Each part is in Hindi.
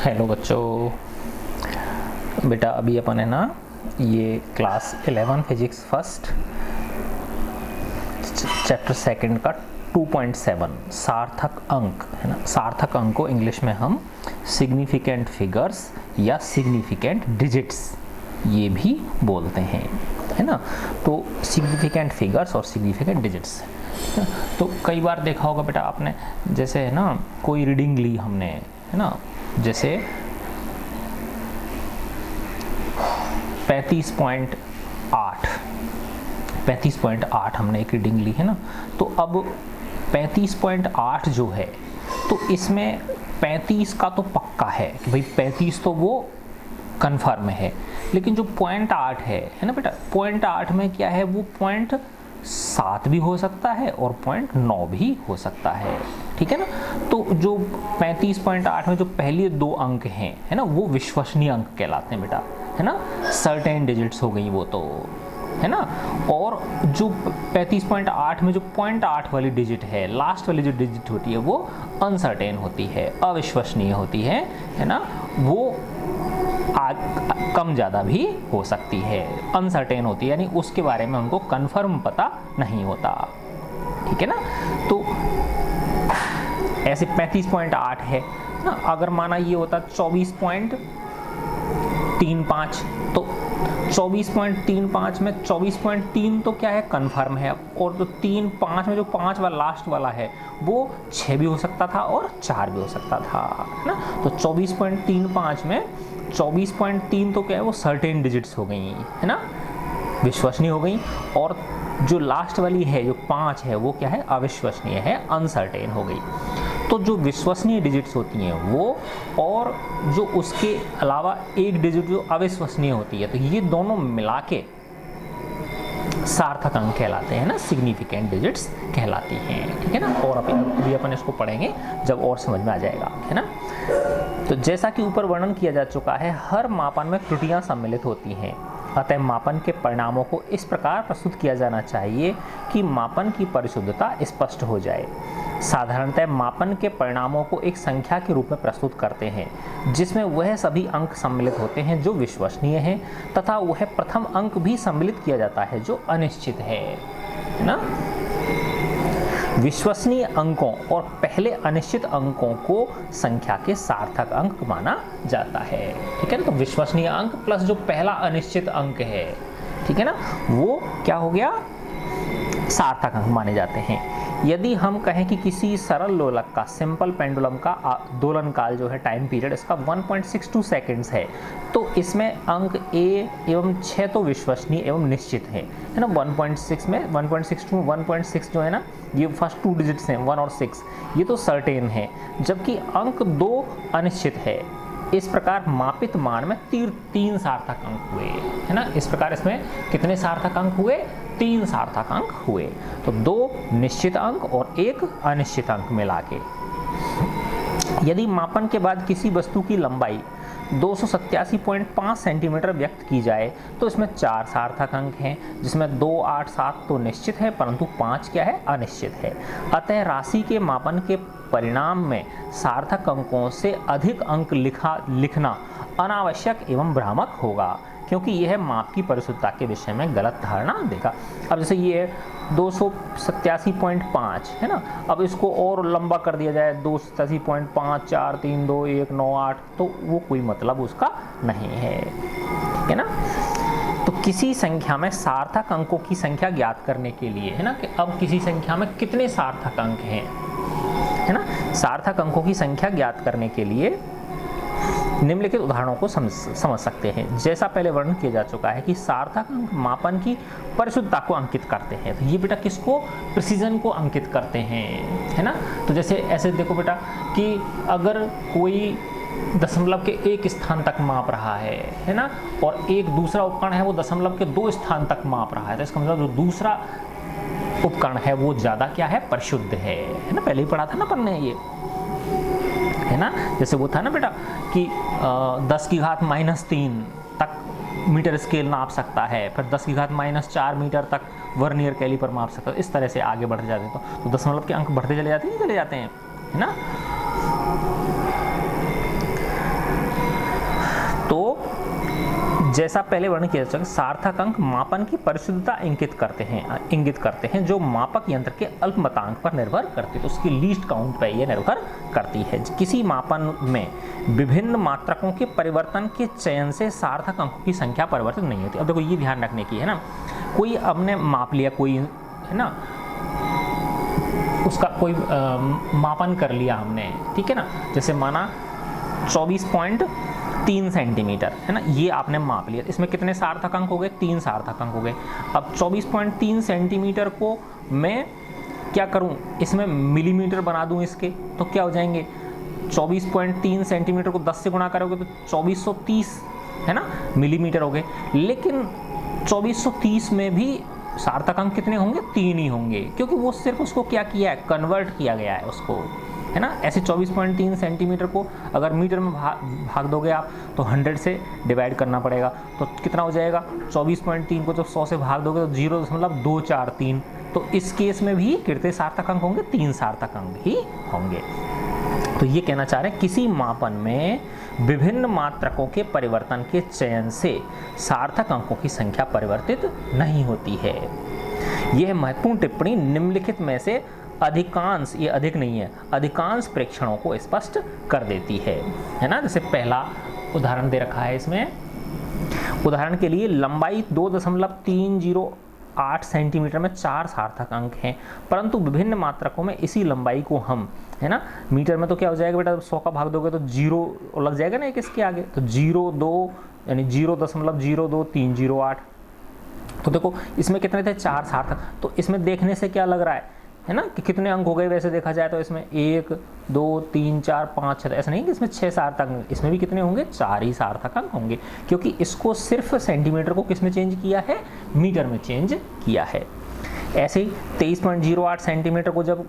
हेलो बच्चों, बेटा अभी अपन है ना ये class 11 physics first chapter second का 2.7 सार्थक अंक है ना। सार्थक अंक को इंग्लिश में हम सिग्निफिकेंट फिगर्स या सिग्निफिकेंट डिजिट्स ये भी बोलते हैं, है ना। तो सिग्निफिकेंट फिगर्स और सिग्निफिकेंट डिजिट्स, तो कई बार देखा होगा बेटा आपने, जैसे है ना कोई रीडिंग ली हमने, है ना, जैसे 35.8 हमने एक रीडिंग ली है ना। तो अब 35.8 जो है, तो इसमें 35 का तो पक्का है कि भाई 35 तो वो कन्फर्म है, लेकिन जो 0.8 है ना बेटा, 0.8 में क्या है, वो 0.7 भी हो सकता है और 0.9 भी हो सकता है, ठीक है ना। तो जो 35.8 में जो पहले दो अंक हैं, है ना, वो विश्वसनीय अंक कहलाते हैं बेटा, है ना। सर्टेन डिजिट्स हो गई वो तो, है ना। और जो 35.8 में जो 0.8 वाली डिजिट है, लास्ट वाली जो डिजिट होती है, वो अनसर्टेन होती है, अविश्वसनीय होती है ना। वो कम ज़्यादा भी हो सकती है, अनसर्टेन होती है, यानी उसके बारे में हमको कंफर्म पता नहीं होता, ठीक है ना। तो ऐसे 35.8 है ना। अगर माना ये होता 24.35, तो 24.35 में 24.3 तो क्या है, कंफर्म है। और तो 3.5 में जो 5 वाला लास्ट वाला है, वो 6 भी हो सकता था और 4 भी हो सकता था, है ना। तो 24.35 में 24.3 तो क्या है, वो सर्टेन डिजिट्स हो गई, है ना, विश्वसनीय हो गई। और जो लास्ट वाली है, जो 5 है, वो क्या है, अविश्वसनीय है, अनसर्टेन हो गई। तो जो विश्वसनीय डिजिट्स होती हैं वो, और जो उसके अलावा एक डिजिट जो अविश्वसनीय होती है, तो ये दोनों मिला के सार्थक अंक कहलाते हैं ना, सिग्निफिकेंट डिजिट्स कहलाती हैं, ठीक है ना। और अभी अपन इसको पढ़ेंगे जब और समझ में आ जाएगा, है ना। तो जैसा कि ऊपर वर्णन किया जा चुका है, हर मापन में त्रुटियां सम्मिलित होती हैं, अतः मापन के परिणामों को इस प्रकार प्रस्तुत किया जाना चाहिए कि मापन की परिशुद्धता स्पष्ट हो जाए। साधारणतः मापन के परिणामों को एक संख्या के रूप में प्रस्तुत करते हैं, जिसमें वह सभी अंक सम्मिलित होते हैं जो विश्वसनीय हैं, तथा वह प्रथम अंक भी सम्मिलित किया जाता है जो अनिश्चित है ना। विश्वसनीय अंकों और पहले अनिश्चित अंकों को संख्या के सार्थक अंक माना जाता है, ठीक है ना। तो विश्वसनीय अंक प्लस जो पहला अनिश्चित अंक है, ठीक है ना, वो क्या हो गया, सार्थक अंक माने जाते हैं। यदि हम कहें कि किसी सरल लोलक का, सिंपल पेंडुलम का दोलन काल जो है, टाइम पीरियड इसका 1.62 सेकेंड्स है, तो इसमें अंक A एवं 6 तो विश्वसनीय एवं निश्चित है ना। 1.6 में 1.62 1.6 जो है ना, ये फर्स्ट 2 डिजिट्स हैं 1 और 6, ये तो सर्टेन है, जबकि अंक 2 अनिश्चित है। इस प्रकार मापित मान में 3 सार्थक अंक हुए, है ना। इस प्रकार इसमें कितने सार्थक अंक हुए, 3 सार्थक अंक हुए। तो 2 निश्चित अंक और 1 अनिश्चित अंक मिला के। यदि मापन के बाद किसी वस्तु की लंबाई 287.5 सेंटीमीटर व्यक्त की जाए, तो इसमें 4 सार्थक अंक हैं, जिसमें 2, 8, 7 तो निश्चित है, परंतु 5 क्या है, अनिश्चित है। अतः राशि के मापन के परिणाम में सार्थक अंकों से अधिक अंक लिखना अनावश्यक एवं भ्रामक होगा, क्योंकि यह माप की परिशुद्धता के विषय में गलत धारणा देगा। अब जैसे ये 287.5 है ना, अब इसको और लंबा कर दिया जाए 287.5, 4, 3, 2, 1, 9, 8, तो वो कोई मतलब उसका नहीं है, ठीक है ना। तो किसी संख्या में सार्थक अंकों की संख्या ज्ञात करने के लिए, है ना, कि अब किसी संख्या में कितने सार्थक अंक हैं, है ना, सार्थक अंकों की संख्या ज्ञात करने के लिए निम्नलिखित उदाहरणों को समझ सकते हैं। जैसा पहले वर्णन किया जा चुका है कि सार्थक अंक मापन की परिशुद्धता को अंकित करते हैं, तो ये बेटा किसको, प्रिसीजन को अंकित करते हैं, है ना। तो जैसे ऐसे देखो बेटा कि अगर कोई दशमलव के 1 स्थान तक माप रहा है ना, और एक दूसरा उपकरण है वो दशमलव के 2 स्थान तक माप रहा है, तो इसका मतलब जो दूसरा उपकरण है वो ज्यादा क्या है, परिशुद्ध है ना। पहले ही पढ़ा था ना अपन ने ये, है ना। जैसे वो था ना बेटा कि 10 की घात -3 तक मीटर स्केल नाप सकता है, फिर 10 की घात -4 मीटर तक वर्नियर कैलिपर माप सकता है। इस तरह से आगे बढ़ते जाते हैं, तो दशमलव के अंक बढ़ते चले जाते हैं, है ना। तो जैसा पहले वर्णन किया जा चुका, सार्थक अंक मापन की परिशुद्धता इंगित करते हैं जो मापक यंत्र के अल्पमतांक पर निर्भर करते हैं। तो उसकी लीस्ट काउंट पर यह निर्भर करती है। किसी मापन में विभिन्न मात्रकों के परिवर्तन के चयन से सार्थक अंकों की संख्या परिवर्तित नहीं होती। अब देखो ये ध्यान रखने की है ना, कोई हमने माप लिया, कोई है ना, उसका कोई मापन कर लिया हमने, ठीक है ना, जैसे माना 24.3 सेंटीमीटर है ना, ये आपने माप लिया। इसमें कितने सार्थक अंक हो गए? 3 सार्थक अंक हो गए। अब 24.3 सेंटीमीटर को मैं क्या करूं, इसमें मिलीमीटर बना दूं इसके, तो क्या हो जाएंगे? 24.3 सेंटीमीटर को 10 से गुणा करोगे तो 2430 है ना मिलीमीटर हो गए। लेकिन 2430 में भी सार्थक अंक कितने होंगे? 3 ही होंगे, क्योंकि वो सिर्फ उसको क्या किया है, कन्वर्ट किया गया है उसको, है ना। ऐसे 24.3 सेंटीमीटर को अगर मीटर में भाग दोगे आप तो 100 से डिवाइड करना पड़ेगा, तो कितना हो जाएगा? 24.3 को जब 100 से भाग दोगे तो 0.243। तो इस केस में भी कितने सार्थक अंक होंगे? 3 सार्थक अंक ही होंगे। तो ये कहना चाह रहे हैं किसी मापन में विभिन्न मात्रकों के परिवर्तन के चयन से सार्थक अंकों की संख्या परिवर्तित नहीं होती है। यह महत्वपूर्ण टिप्पणी निम्नलिखित में से अधिकांश, ये अधिक नहीं है, अधिकांश प्रेक्षणों को स्पष्ट कर देती है ना। जैसे पहला उदाहरण दे रखा है इसमें, उदाहरण के लिए लंबाई 2.308 सेंटीमीटर में 4 सार्थक अंक हैं, परंतु विभिन्न मात्रकों में इसी लंबाई को हम, है ना, मीटर में तो क्या हो जाएगा बेटा, 100 का भाग दोगे तो 0 लग जाएगा ना एक इसके आगे, तो 0.2 यानी 0.02308। तो देखो इसमें कितने थे? 4 सार्थक। तो इसमें देखने से क्या लग रहा है ना, कि कितने अंक हो गए? वैसे देखा जाए तो इसमें 1 2 3 4 5 6, ऐसा नहीं कि इसमें 6 सार्थक अंक, इसमें भी कितने होंगे? 4 ही सार्थक अंक होंगे, क्योंकि इसको सिर्फ सेंटीमीटर को किस में चेंज किया है? मीटर में चेंज किया है। ऐसे ही 23.08 सेंटीमीटर को जब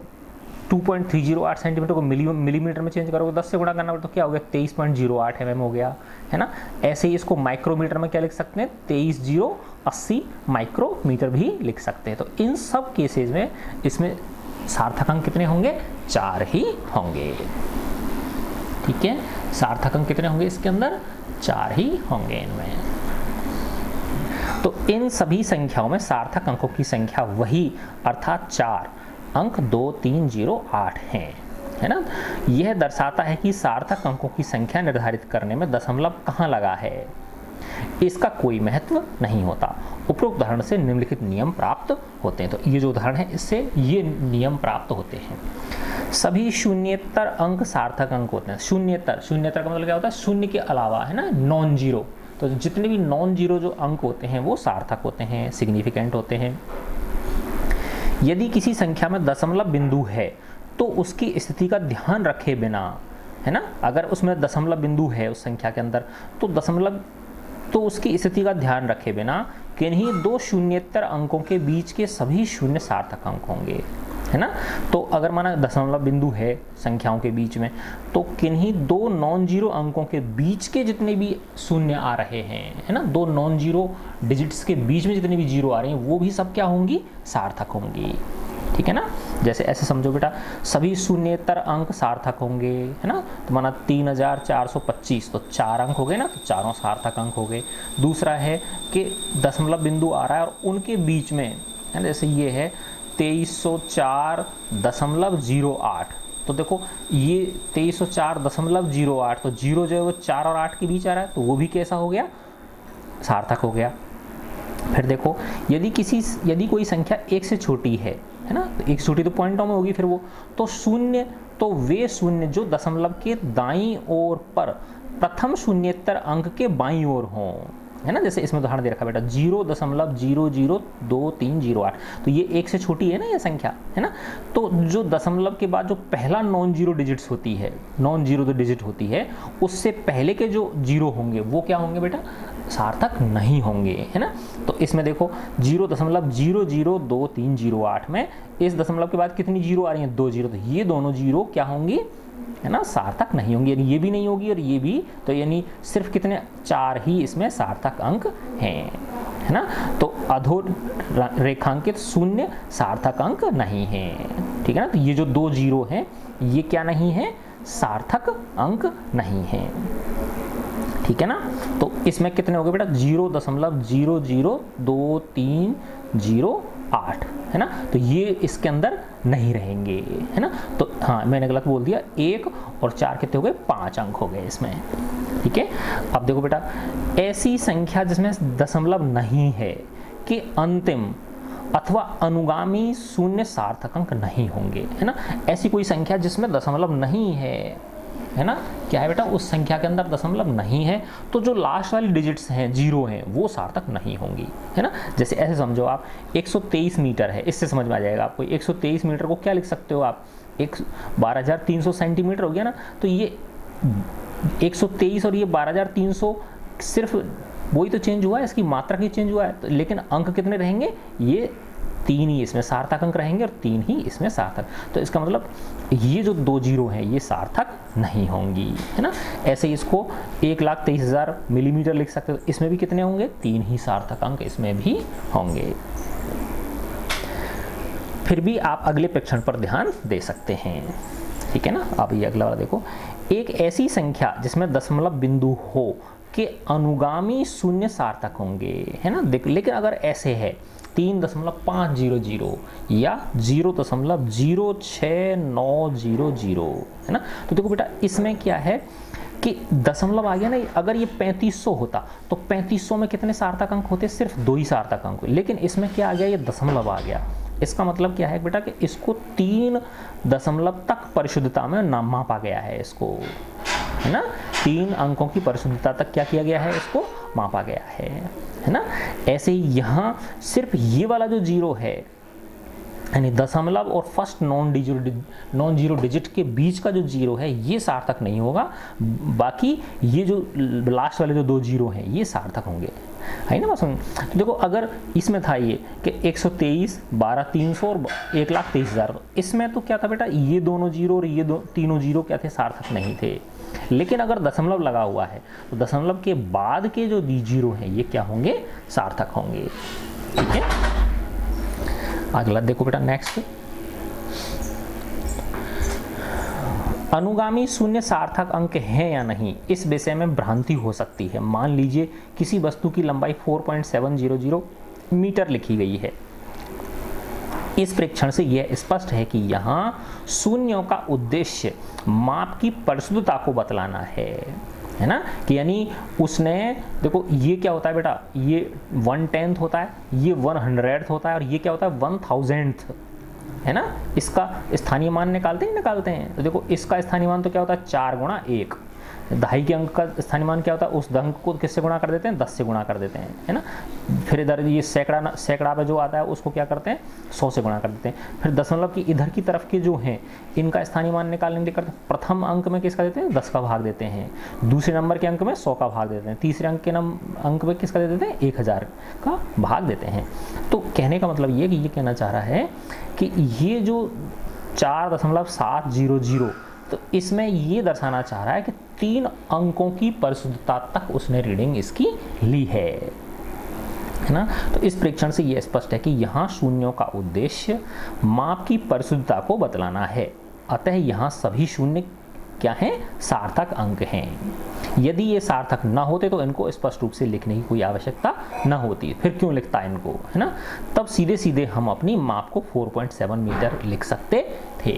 2.308 सेंटीमीटर को मिलीमीटर में चेंज करोगे, 10 से गुणा करना पड़ेगा, तो क्या हो गया? 23.08 mm हो गया, है ना। ऐसे ही इसको माइक्रोमीटर में क्या लिख सकते हैं? 23,080 माइक्रोमीटर भी लिख सकते हैं। तो इन सब केसेस में इसमें सार्थक अंक कितने होंगे? 4 ही होंगे, ठीक है। सार्थक अंक कितने होंगे इसके अंदर? 4 ही होंगे इनमें। तो इन सभी संख्याओं में सार्थक अंकों की संख्या वही, अर्थात 4 अंक 2308 हैं, है ना। यह दर्शाता है कि सार्थक अंकों की संख्या निर्धारित करने में दशमलव कहाँ लगा है, इसका कोई महत्व नहीं होता। उपरोक्त उदाहरण से निम्नलिखित नियम प्राप्त होते हैं। तो ये जो उदाहरण है इससे ये नियम प्राप्त होते हैं। सभी शून्येतर अंक सार्थक अंक होते हैं। शून्येतर का मतलब क्या होता है? शून्य के अलावा, है ना, नॉन जीरो। तो जितने भी नॉन जीरो जो अंक होते हैं वो सार्थक होते हैं, सिग्निफिकेंट होते हैं। यदि किसी संख्या में दशमलव बिंदु है तो उसकी स्थिति का ध्यान रखे बिना, है ना, अगर उसमें दशमलव बिंदु है उस संख्या के अंदर, तो उसकी स्थिति का ध्यान रखे बिना किन्हीं 2 शून्येतर अंकों के बीच के सभी शून्य सार्थक अंक होंगे, है ना। तो अगर माना दशमलव बिंदु है संख्याओं के बीच में, तो किन्हीं 2 नॉन जीरो अंकों के बीच के जितने भी शून्य आ रहे हैं, है ना, 2 नॉन जीरो डिजिट्स के बीच में जितने भी जीरो आ रहे हैं वो भी सब क्या होंगी? सार्थक होंगी, ठीक है ना। जैसे ऐसे समझो बेटा, सभी शून्येतर अंक सार्थक होंगे, है ना। तो माना 3425, तो 4 अंक हो गए ना, तो चारों सार्थक अंक हो गए। दूसरा है कि दशमलव बिंदु आ रहा है और उनके बीच में, है ना, जैसे ये है 2304.08, तो देखो ये 2304.08, तो जीरो जो है वो 4 और 8 के बीच आ रहा है, तो वो भी कैसा हो गया? सार्थक हो गया। फिर देखो यदि कोई संख्या 1 से छोटी है ना, तो 1 छोटी तो पॉइंटों में होगी फिर वो, तो शून्य, तो वे शून्य जो दशमलव के दाईं ओर पर प्रथम शून्येतर अंक के बाईं ओर हों, है ना। जैसे इसमें उदाहरण दे रखा बेटा 0.002308, तो ये 1 से छोटी है ना ये संख्या, है ना। तो जो दशमलव के बाद जो पहला नॉन जीरो डिजिट होती है, उससे पहले के जो जीरो होंगे वो क्या होंगे बेटा? सार्थक नहीं होंगे, है ना। तो इसमें देखो 0.002308 में इस दशमलव के बाद कितनी जीरो आ रही हैं? 2 जीरो, तो ये दोनों जीरो क्या होंगी? है ना, सार्थक नहीं होंगी, यानी ये भी नहीं होगी और ये भी, तो यानी सिर्फ कितने? 4 ही इसमें सार्थक अंक हैं, है ना। तो अधो रेखांकित शून्य सार्थक अंक नहीं है, ठीक है ना। तो ये जो 2 जीरो हैं ये क्या नहीं है? सार्थक अंक नहीं है। ठीक है ना। तो इसमें कितने हो गए बेटा 0.0023008 है ना, तो ये इसके अंदर नहीं रहेंगे है ना। तो हाँ मैंने गलत बोल दिया, 1 और 4 कितने हो गए 5 अंक हो गए इसमें। ठीक है, अब देखो बेटा ऐसी संख्या जिसमें दशमलव नहीं है कि अंतिम अथवा अनुगामी शून्य सार्थक अंक नहीं होंगे है ना। ऐसी कोई संख्या जिसमें दशमलव नहीं है ना, क्या है बेटा उस संख्या के अंदर दशमलव नहीं है तो जो लास्ट वाली डिजिट्स हैं जीरो हैं वो सार्थक नहीं होंगी है ना। जैसे ऐसे समझो आप 123 मीटर है, इससे समझ में आ जाएगा आपको। 123 मीटर को क्या लिख सकते हो आप, 12,300 सेंटीमीटर हो गया ना। तो ये 123 और ये 12,300 सिर्फ वही तो चेंज हुआ है, इसकी मात्रा ही चेंज हुआ है तो, लेकिन अंक कितने रहेंगे, ये 3 ही इसमें सार्थक अंक रहेंगे और 3 ही इसमें सार्थक। तो इसका मतलब ये जो 2 जीरो हैं ये सार्थक नहीं होंगी है ना। ऐसे ही इसको 1,23,000 मिलीमीटर लिख सकते हो, इसमें भी कितने होंगे 3 ही सार्थक अंक इसमें भी होंगे। फिर भी आप अगले परीक्षण पर ध्यान दे सकते हैं, ठीक है ना। अब ये अगला वाला देखो, एक ऐसी संख्या जिसमें दशमलव बिंदु हो के अनुगामी शून्य सार्थक होंगे है ना। देख लेकिन अगर ऐसे है 3.500 या 0.06900 है ना, तो देखो बेटा इसमें क्या है कि दशमलव आ गया ना, अगर ये 3500 होता तो 3500 में कितने सार्थक अंक होते, सिर्फ 2 ही सार्थक अंक, लेकिन इसमें क्या आ गया, ये दशमलव आ गया। इसका मतलब क्या है बेटा कि इसको 3 दशमलव तक परिशुद्धता में नाम मापा गया है इसको है ना। 3 अंकों की परिशुद्धता तक क्या किया गया है, इसको मापा गया है ना। ऐसे ही यहाँ सिर्फ ये वाला जो जीरो है यानी दशमलव और फर्स्ट नॉन जीरो डिजिट के बीच का जो जीरो है ये सार्थक नहीं होगा, बाकी ये जो लास्ट वाले जो 2 जीरो हैं ये सार्थक होंगे है ना। बस तो देखो अगर इसमें था ये कि 123, 12,300 और 1,23,000, इसमें तो क्या था बेटा ये दोनों जीरो और ये तीनों जीरो क्या थे, सार्थक नहीं थे। लेकिन अगर दशमलव लगा हुआ है तो दशमलव के बाद के जो जीरो हैं ये क्या होंगे, सार्थक होंगे। ठीक है, अगला देखो बेटा नेक्स्ट, अनुगामी शून्य सार्थक अंक है या नहीं, इस विषय में भ्रांति हो सकती है। मान लीजिए किसी वस्तु की लंबाई 4.700 मीटर लिखी गई है। इस परीक्षण से यह स्पष्ट है कि यहाँ शून्यों का उद्देश्य माप की परिशुद्धता को बतलाना है ना। कि यानी उसने देखो ये क्या होता है बेटा, ये 1/10 होता है, ये 100th होता है और ये क्या होता है 1000th है ना। इसका स्थानीय मान निकालते हैं तो देखो इसका स्थानीय मान तो क्या होता है 4 गुणा 1, 2.5 के अंक का स्थानीय मान क्या होता है, उस अंक को किससे गुणा कर देते हैं, 10 से गुणा कर देते हैं है ना। फिर इधर ये सैकड़ा पे जो आता है उसको क्या करते हैं 100 से गुणा कर देते हैं। फिर दशमलव की इधर की तरफ के जो हैं इनका स्थानीय मान निकालने के लिए करते हैं, प्रथम अंक में किसका देते हैं 10 का भाग देते हैं, दूसरे नंबर के अंक में 100 का भाग देते हैं, तीसरे अंक में किसका दे देते हैं 1000 का भाग देते हैं। तो कहने का मतलब ये कि ये कहना चाह रहा है कि ये जो 4.700 तो इसमें ये दर्शाना चाह रहा है कि 3 अंकों की परिशुद्धता तक उसने रीडिंग इसकी ली है ना। तो इस परीक्षण से ये स्पष्ट है कि यहाँ शून्यों का उद्देश्य माप की परिशुद्धता को बतलाना है, अतः यहाँ सभी शून्य क्या हैं, सार्थक अंक हैं। यदि ये सार्थक न होते तो इनको स्पष्ट रूप से लिखने की कोई आवश्यकता न होती, फिर क्यों लिखता है इनको है ना। तब सीधे सीधे हम अपनी माप को 4.7 मीटर लिख सकते थे,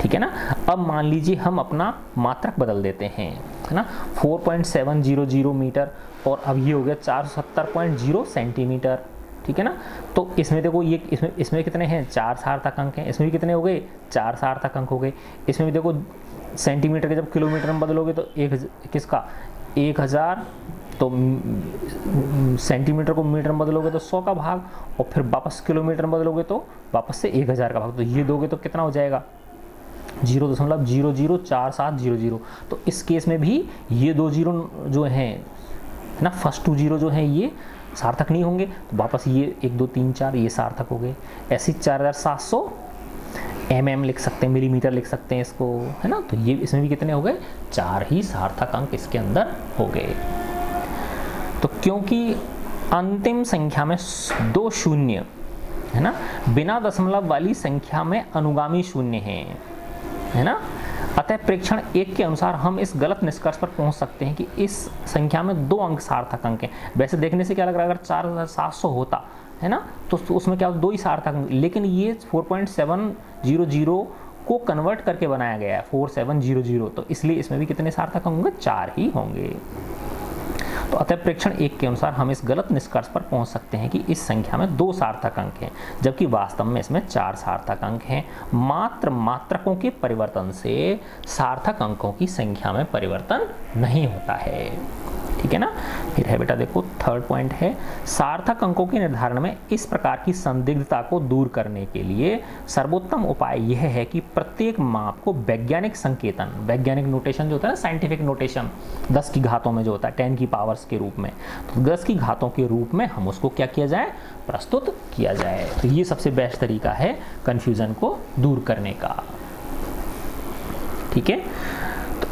ठीक है ना। अब मान लीजिए हम अपना मात्रक बदल देते हैं है ना, 4.700 मीटर और अब ये हो गया 470.0 सेंटीमीटर, ठीक है ना। तो इसमें देखो ये इसमें कितने हैं 4 सार्थक अंक हैं, इसमें भी कितने हो गए 4 सार्थक अंक हो गए। इसमें भी देखो सेंटीमीटर के जब किलोमीटर में बदलोगे तो 1000, तो सेंटीमीटर को मीटर में बदलोगे तो 100 का भाग और फिर वापस किलोमीटर में बदलोगे तो वापस से 1000 का भाग, तो ये दोगे तो कितना हो जाएगा 0.004700। तो इस केस में भी ये 2 जीरो जो हैं ना, फर्स्ट 2 जीरो जो हैं ये सार्थक नहीं होंगे, तो वापस ये 1 2 3 4 ये सार्थक हो गए। ऐसे 4700 mm लिख सकते हैं, मिलीमीटर लिख सकते हैं इसको है ना। तो ये इसमें भी कितने हो गए 4 ही सार्थक अंक इसके अंदर हो गए। तो क्योंकि अंतिम संख्या में 2 शून्य है ना, बिना दशमलव वाली संख्या में अनुगामी शून्य है ना। अतः प्रेक्षण 1 के अनुसार हम इस गलत निष्कर्ष पर पहुंच सकते हैं कि इस संख्या में 2 अंक सार्थक अंक हैं। वैसे देखने से क्या लग रहा है, अगर 4700 होता है ना तो उसमें क्या 2 ही सार्थक अंक, लेकिन ये 4.700 को कन्वर्ट करके बनाया गया है 4700, तो इसलिए इसमें भी कितने सार्थक अंक होंगे, 4 ही होंगे। तो अतः प्रेक्षण 1 के अनुसार हम इस गलत निष्कर्ष पर पहुंच सकते हैं कि इस संख्या में 2 सार्थक अंक हैं, जबकि वास्तव में इसमें 4 सार्थक अंक हैं। मात्र मात्रकों के परिवर्तन से सार्थक अंकों की संख्या में परिवर्तन नहीं होता है। ठीक है ना। फिर है बेटा देखो थर्ड पॉइंट है, सार्थक अंकों के निर्धारण में इस प्रकार की संदिग्धता को दूर करने के लिए सर्वोत्तम उपाय यह है कि प्रत्येक माप को वैज्ञानिक संकेतन, वैज्ञानिक नोटेशन जो होता है ना, साइंटिफिक नोटेशन 10 की घातों में जो होता है 10 की पावर्स के रूप में, तो 10 की घातों के रूप में हम उसको क्या किया जाए, प्रस्तुत किया जाए। तो ये सबसे बेस्ट तरीका है कन्फ्यूजन को दूर करने का। ठीक है।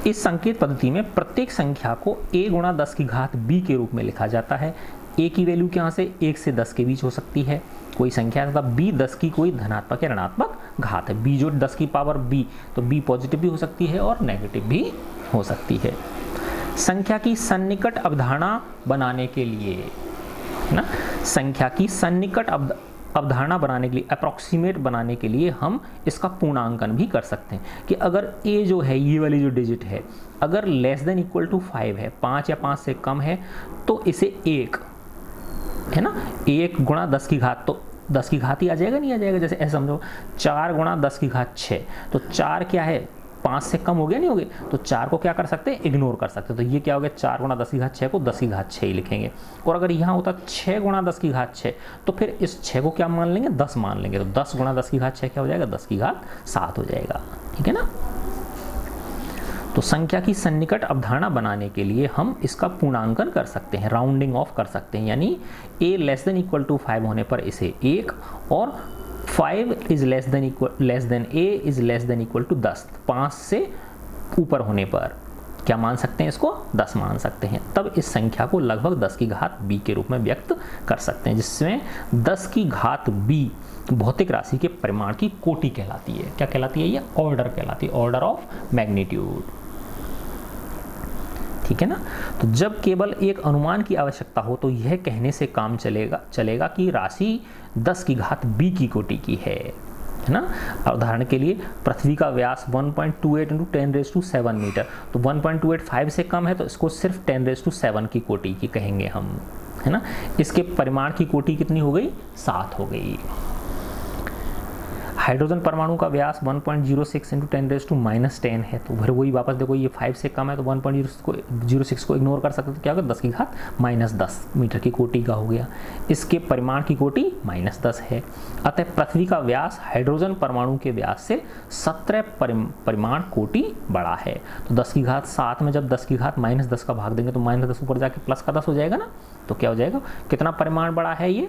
इस संकेत पद्धति में प्रत्येक संख्या को a गुणा 10 की घात b के रूप में लिखा जाता है। a की वैल्यू क्या से 1 से 10 के बीच हो सकती है कोई संख्या, तथा b 10 की कोई धनात्मक या ऋणात्मक घात है। b जो 10 की पावर b, तो b पॉजिटिव भी हो सकती है और नेगेटिव भी हो सकती है। संख्या की सन्निकट अवधारणा बनाने के लिए ना, संख्या की सन्निकट अवधारणा बनाने के लिए, अप्रॉक्सीमेट बनाने के लिए हम इसका पूर्णांकन भी कर सकते हैं कि अगर a जो है, ये वाली जो डिजिट है, अगर लेस देन इक्वल टू 5 है, 5 या 5 से कम है, तो इसे 1 है ना, 1 गुणा 10 की घात, तो 10 की घात ही आ जाएगा, नहीं आ जाएगा। जैसे ऐसे समझो 4 गुणा 10 की घात 6, तो 4 क्या है, 5 से कम हो गया, नहीं हो गया, तो 4 को क्या कर सकते हैं, इग्नोर कर सकते हैं। तो ये क्या हो गया, 4 गुणा 10 की घात 6 को 10 की घात 6 ही लिखेंगे। और अगर यहाँ होता 6 गुणा 10 की घात 6, तो फिर इस 6 को क्या मान लेंगे, 10 मान लेंगे। तो 10 गुणा 10 की घात 6 क्या हो जाएगा, 10 की घात 7 हो जाएगा। ठीक है ना। तो संख्या की सन्निकट अवधारणा बनाने के लिए हम इसका पूर्णांकन कर सकते हैं, राउंडिंग ऑफ कर सकते हैं, यानी a less than equal to 5 होने पर इसे 1 और 5 is less than a is less than equal to 10, 5 से ऊपर होने पर क्या मान सकते हैं, इसको 10 मान सकते हैं। तब इस संख्या को लगभग 10 की घात b के रूप में व्यक्त कर सकते हैं, जिसमें 10 की घात b भौतिक राशि के परिमाण की कोटि कहलाती है। क्या कहलाती है, ये ऑर्डर कहलाती है, ऑर्डर ऑफ मैग्नीट्यूड। ठीक है ना। तो जब केवल एक अनुमान की आवश्यकता हो तो यह कहने से काम चलेगा कि राशि 10 की घात b की कोटि की है ना। उदाहरण के लिए पृथ्वी का व्यास 1.28 × 10⁷ मीटर, तो 1.28 5 से कम है, तो इसको सिर्फ 10⁷ की कोटि की कहेंगे हम, है ना। इसके परिमाण की कोटि कितनी हो गई, 7 हो गई। हाइड्रोजन परमाणु का व्यास 1.06 × 10⁻10 है, तो फिर वही वापस देखो, ये 5 से कम है, तो 1.06 को इग्नोर कर सकते, तो क्या होगा, 10 की घात -10 मीटर की कोटि का हो गया। इसके परिमाण की कोटि -10 है। अतः पृथ्वी का व्यास हाइड्रोजन परमाणु के व्यास से 17 परिमाण कोटि बड़ा है। तो 10 की घात 7 में जब 10 की घात -10 का भाग देंगे तो -10 ऊपर जाके प्लस का 10 हो जाएगा ना, तो क्या हो जाएगा, कितना परिमाण बड़ा है, ये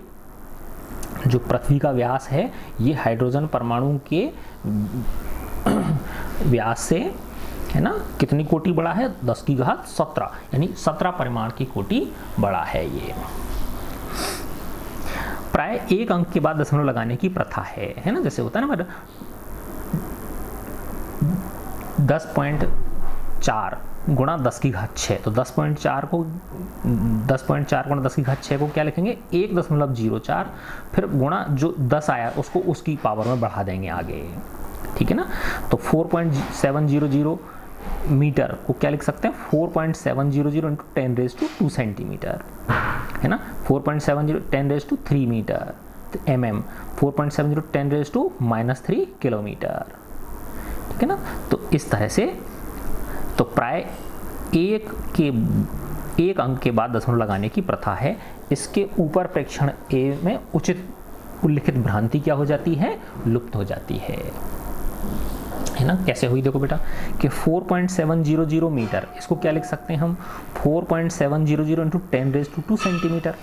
जो पृथ्वी का व्यास है ये हाइड्रोजन परमाणु के व्यास से, है ना, कितनी कोटि बड़ा है, 10 की घात 17, यानी 17 परिमाण की कोटि बड़ा है ये। प्राय 1 अंक के बाद दशमलव लगाने की प्रथा है ना, जैसे होता है ना 10.4 गुणा 10 की घात 6, तो 10.4 गुणा 10 की घात 6 को क्या लिखेंगे, 1.04, फिर गुणा जो 10 आया उसको उसकी पावर में बढ़ा देंगे आगे। ठीक है ना। तो 4.700 मीटर को क्या लिख सकते हैं, 4.700 × 10⁻² सेंटीमीटर, है ना। 4.70 10⁻³ मीटर, mm 4.70 10⁻³ किलोमीटर। ठीक है ना। तो इस तरह से तो प्राय 1 अंक के बाद दशमलव लगाने की प्रथा है। इसके ऊपर प्रेक्षण ए में उचित उल्लिखित भ्रांति क्या हो जाती है, लुप्त हो जाती है ना। कैसे हुई देखो बेटा कि 4.700 मीटर, इसको क्या लिख सकते हैं हम, 4.700 × 10⁻² सेंटीमीटर,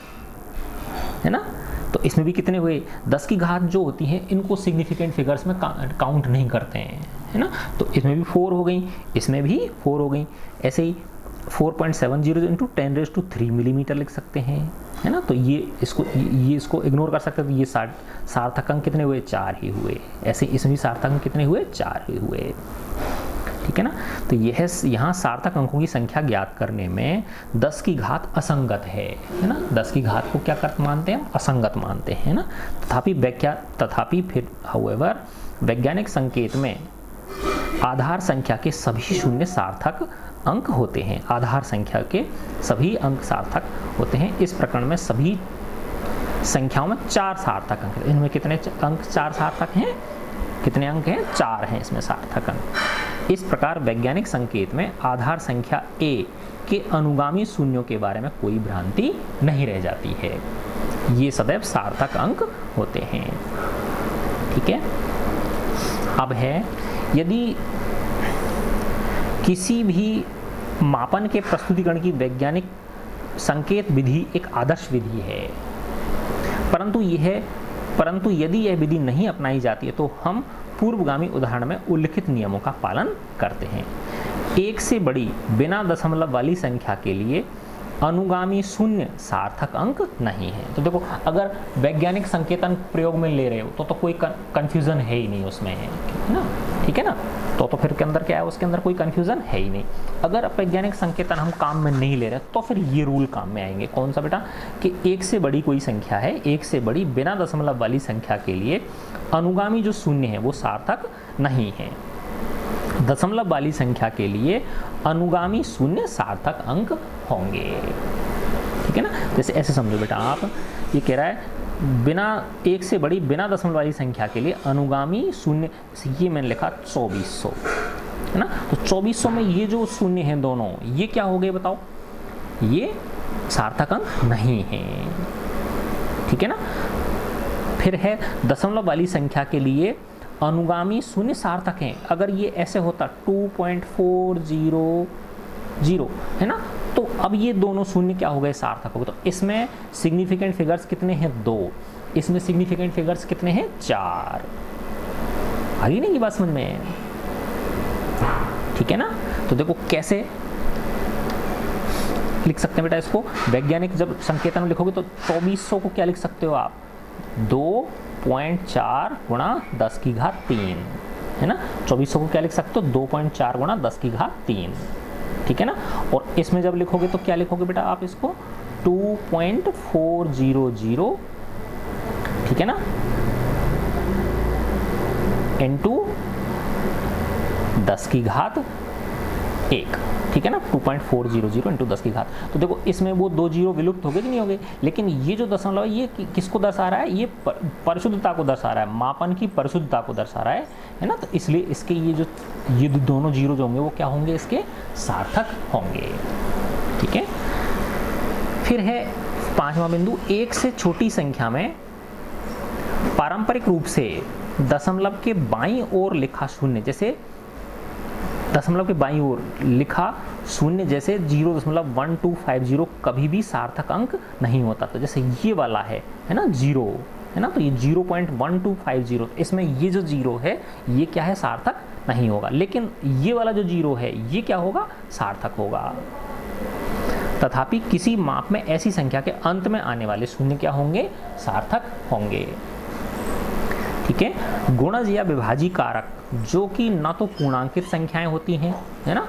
है ना। तो इसमें भी कितने हुए, 10 की घात जो होती है इनको सिग्निफिकेंट फिगर्स में काउंट नहीं करते हैं, है ना। तो इसमें भी 4 हो गई, इसमें भी 4 हो गई। ऐसे ही 4.70 × 10⁻³ मिलीमीटर लिख सकते हैं, है ना। तो ये इसको इग्नोर कर सकते हैं। तो ये सार्थक अंक कितने हुए, 4 ही हुए। ऐसे इसमें भी सार्थक अंक कितने हुए, 4 ही हुए। ठीक है। ठीक है ना। तो यह यहाँ सार्थक अंकों की संख्या ज्ञात करने में 10 की घात असंगत है ना। 10 की घात को क्या कर मानते हैं, असंगत मानते हैं ना। तथापि फिर हाउएवर वैज्ञानिक संकेत में आधार संख्या के सभी शून्य सार्थक अंक होते हैं। आधार संख्या के सभी अंक सार्थक होते हैं। इस प्रकरण में सभी संख्याओं में 4 सार्थक अंक। इनमें कितने अंक 4 सार्थक हैं, कितने अंक हैं, 4 हैं इसमें सार्थक अंक। इस प्रकार वैज्ञानिक संकेत में आधार संख्या a के अनुगामी शून्यों के बारे में कोई भ्रांति नहीं रह जाती है। ये सदैव सार्थक अंक होते हैं। ठीक है। अब है, यदि किसी भी मापन के प्रस्तुतिकरण की वैज्ञानिक संकेत विधि एक आदर्श विधि है, परंतु यदि यह विधि नहीं अपनाई जाती है तो हम पूर्वगामी उदाहरण में उल्लिखित नियमों का पालन करते हैं। 1 से बड़ी बिना दशमलव वाली संख्या के लिए अनुगामी शून्य सार्थक अंक नहीं है। तो देखो, अगर वैज्ञानिक संकेतन प्रयोग में ले रहे हो तो कोई कंफ्यूजन है ही नहीं उसमें, है ना। ठीक है ना। तो फिर के अंदर क्या है, उसके अंदर कोई कंफ्यूजन है ही नहीं। अगर वैज्ञानिक संकेतन हम काम में नहीं ले रहे तो फिर ये रूल काम में आएंगे। कौन सा बेटा, कि 1 से बड़ी कोई संख्या है, 1 से बड़ी बिना दशमलव वाली संख्या के लिए अनुगामी जो शून्य है वो सार्थक नहीं है। दशमलव वाली संख्या के लिए अनुगामी शून्य सार्थक अंक होंगे। ठीक है ना। जैसे ऐसे समझो बेटा आप, ये कह रहा है बिना 1 से बड़ी बिना दशमलव वाली संख्या के लिए अनुगामी शून्य, ये मैंने लिखा 2400, है ना। तो 2400 में ये जो शून्य हैं दोनों, ये क्या हो गए बताओ, ये सार्थक अंक नहीं है। ठीक है ना। फिर है दशमलव वाली संख्या के लिए अनुगामी शून्य सार्थक हैं। अगर ये ऐसे होता 2.400 है ना, तो अब ये दोनों शून्य क्या हो गए, सार्थक हो गए। तो इसमें सिग्निफिकेंट फिगर्स कितने हैं, 2, इसमें सिग्निफिकेंट फिगर्स कितने हैं, 4। आ गई नहीं ये बात समझ में। ठीक है ना। तो देखो कैसे लिख सकते हैं बेटा इसको। वैज्ञानिक जब संकेतन में लिखोगे तो 2400 को क्या लिख सकते हो आप, 2.4 गुणा 10 की घात 3, है ना। 2400 को क्या लिख सकते हो, 2.4 गुणा 10 की घात 3। ठीक है ना। और इसमें जब लिखोगे तो क्या लिखोगे बेटा आप इसको, 2.400, ठीक है ना, इनटू 10 की घात 1। ठीक है ना। 2.400 इंटू 10 की घात। तो देखो इसमें वो 2 जीरो विलुप्त हो गए कि नहीं हो गए, लेकिन ये जो दशमलव है ये किसको दर्शा रहा है, ये परिशुद्धता को दर्शा रहा है, मापन की परिशुद्धता को दर्शा रहा है ना। तो इसलिए इसके ये दोनों जीरो जो होंगे वो क्या होंगे, इसके सार्थक होंगे। ठीक है। फिर है 5वां बिंदु, 1 से छोटी संख्या में पारंपरिक रूप से दशमलव के बाईं ओर लिखा शून्य, जैसे दशमलव के बाईं ओर लिखा शून्य जैसे 0.1250 कभी भी सार्थक अंक नहीं होता। तो जैसे ये वाला है ना, 0 है ना, तो ये 0.1250, इसमें ये जो 0 है ये क्या है, सार्थक नहीं होगा। लेकिन ये वाला जो 0 है ये क्या होगा, सार्थक होगा। तथापि किसी माप में ऐसी संख्या के अंत में आने वाले शून्य क्या होंगे, सार्थक होंगे। ठीक है। गुणज या विभाजी कारक जो कि न तो पूर्णांकित संख्याएं होती हैं, है ना,